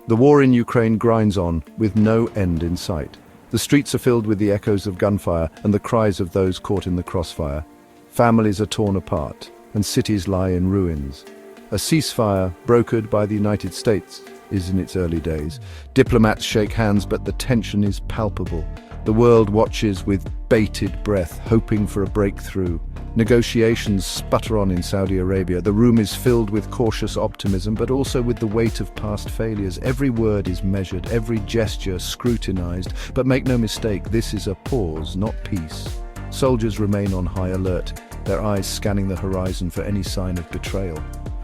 The war in Ukraine grinds on, with no end in sight. The streets are filled with the echoes of gunfire and the cries of those caught in the crossfire. Families are torn apart, and cities lie in ruins. A ceasefire, brokered by the United States, is in its early days. Diplomats shake hands, but the tension is palpable. The world watches with bated breath, hoping for a breakthrough. Negotiations sputter on in Saudi Arabia. The room is filled with cautious optimism, but also with the weight of past failures. Every word is measured, every gesture scrutinized. But make no mistake, this is a pause, not peace. Soldiers remain on high alert, their eyes scanning the horizon for any sign of betrayal.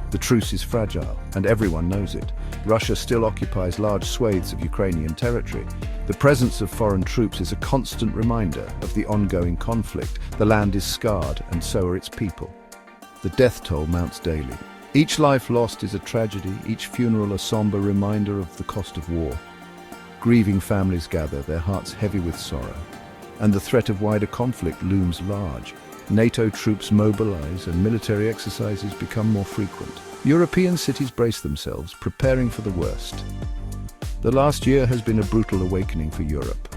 The truce is fragile, and everyone knows it. Russia still occupies large swathes of Ukrainian territory. The presence of foreign troops is a constant reminder of the ongoing conflict. The land is scarred, and so are its people. The death toll mounts daily. Each life lost is a tragedy, each funeral a somber reminder of the cost of war. Grieving families gather, their hearts heavy with sorrow. And the threat of wider conflict looms large. NATO troops mobilize and military exercises become more frequent. European cities brace themselves, preparing for the worst. The last year has been a brutal awakening for Europe.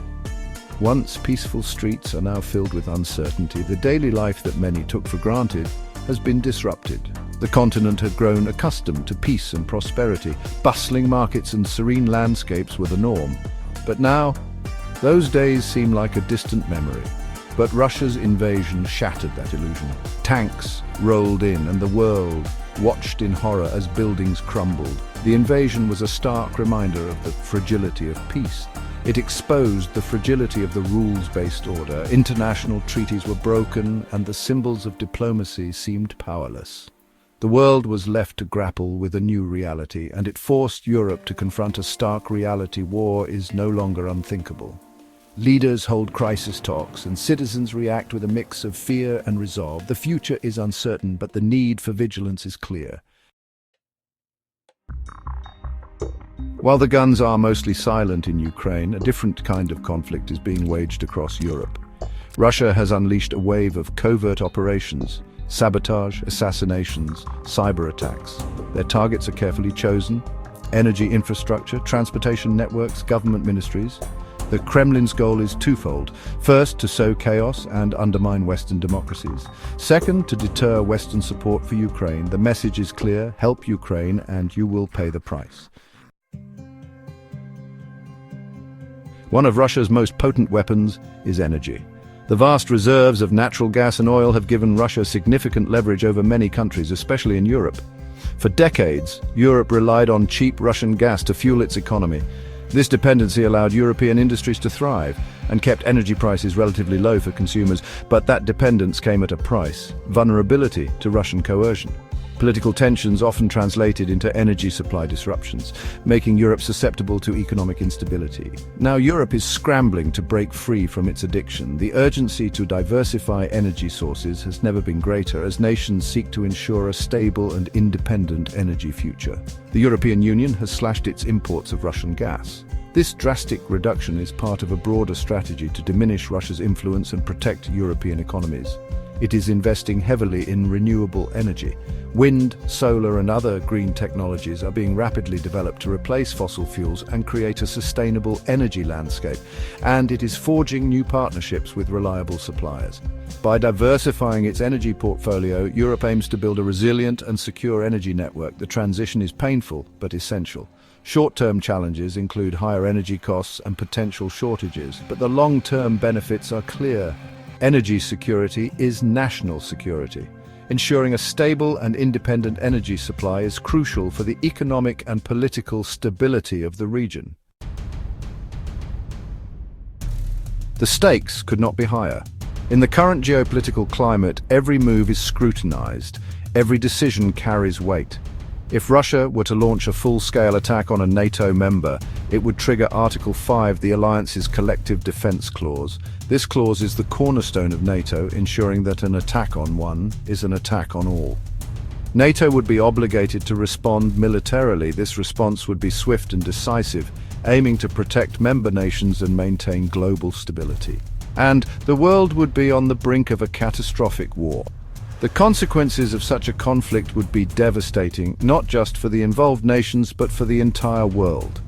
Once peaceful streets are now filled with uncertainty. The daily life that many took for granted has been disrupted. The continent had grown accustomed to peace and prosperity. Bustling markets and serene landscapes were the norm. But now, those days seem like a distant memory. But Russia's invasion shattered that illusion. Tanks rolled in, and the world watched in horror as buildings crumbled. The invasion was a stark reminder of the fragility of peace. It exposed the fragility of the rules-based order. International treaties were broken, and the symbols of diplomacy seemed powerless. The world was left to grapple with a new reality, and it forced Europe to confront a stark reality: war is no longer unthinkable. Leaders hold crisis talks, and citizens react with a mix of fear and resolve. The future is uncertain, but the need for vigilance is clear. While the guns are mostly silent in Ukraine, a different kind of conflict is being waged across Europe. Russia has unleashed a wave of covert operations: sabotage, assassinations, cyber attacks. Their targets are carefully chosen: energy infrastructure, transportation networks, government ministries. The Kremlin's goal is twofold. First, to sow chaos and undermine Western democracies. Second, to deter Western support for Ukraine. The message is clear: help Ukraine and you will pay the price. One of Russia's most potent weapons is energy. The vast reserves of natural gas and oil have given Russia significant leverage over many countries, especially in Europe. For decades, Europe relied on cheap Russian gas to fuel its economy. This dependency allowed European industries to thrive and kept energy prices relatively low for consumers, but that dependence came at a price: vulnerability to Russian coercion. Political tensions often translated into energy supply disruptions, making Europe susceptible to economic instability. Now Europe is scrambling to break free from its addiction. The urgency to diversify energy sources has never been greater as nations seek to ensure a stable and independent energy future. The European Union has slashed its imports of Russian gas. This drastic reduction is part of a broader strategy to diminish Russia's influence and protect European economies. It is investing heavily in renewable energy. Wind, solar, and other green technologies are being rapidly developed to replace fossil fuels and create a sustainable energy landscape. And it is forging new partnerships with reliable suppliers. By diversifying its energy portfolio, Europe aims to build a resilient and secure energy network. The transition is painful but essential. Short-term challenges include higher energy costs and potential shortages, but the long-term benefits are clear. Energy security is national security. Ensuring a stable and independent energy supply is crucial for the economic and political stability of the region. The stakes could not be higher. In the current geopolitical climate, every move is scrutinized. Every decision carries weight. If Russia were to launch a full-scale attack on a NATO member, it would trigger Article 5, the alliance's collective defense clause. This clause is the cornerstone of NATO, ensuring that an attack on one is an attack on all. NATO would be obligated to respond militarily. This response would be swift and decisive, aiming to protect member nations and maintain global stability. And the world would be on the brink of a catastrophic war. The consequences of such a conflict would be devastating, not just for the involved nations, but for the entire world.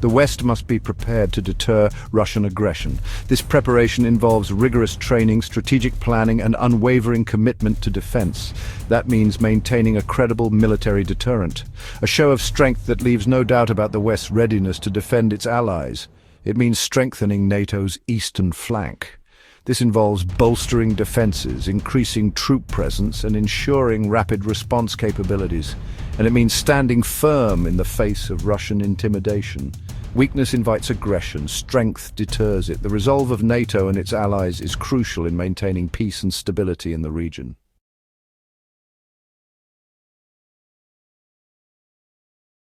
The West must be prepared to deter Russian aggression. This preparation involves rigorous training, strategic planning, and unwavering commitment to defense. That means maintaining a credible military deterrent, a show of strength that leaves no doubt about the West's readiness to defend its allies. It means strengthening NATO's eastern flank. This involves bolstering defenses, increasing troop presence, and ensuring rapid response capabilities. And it means standing firm in the face of Russian intimidation. Weakness invites aggression, strength deters it. The resolve of NATO and its allies is crucial in maintaining peace and stability in the region.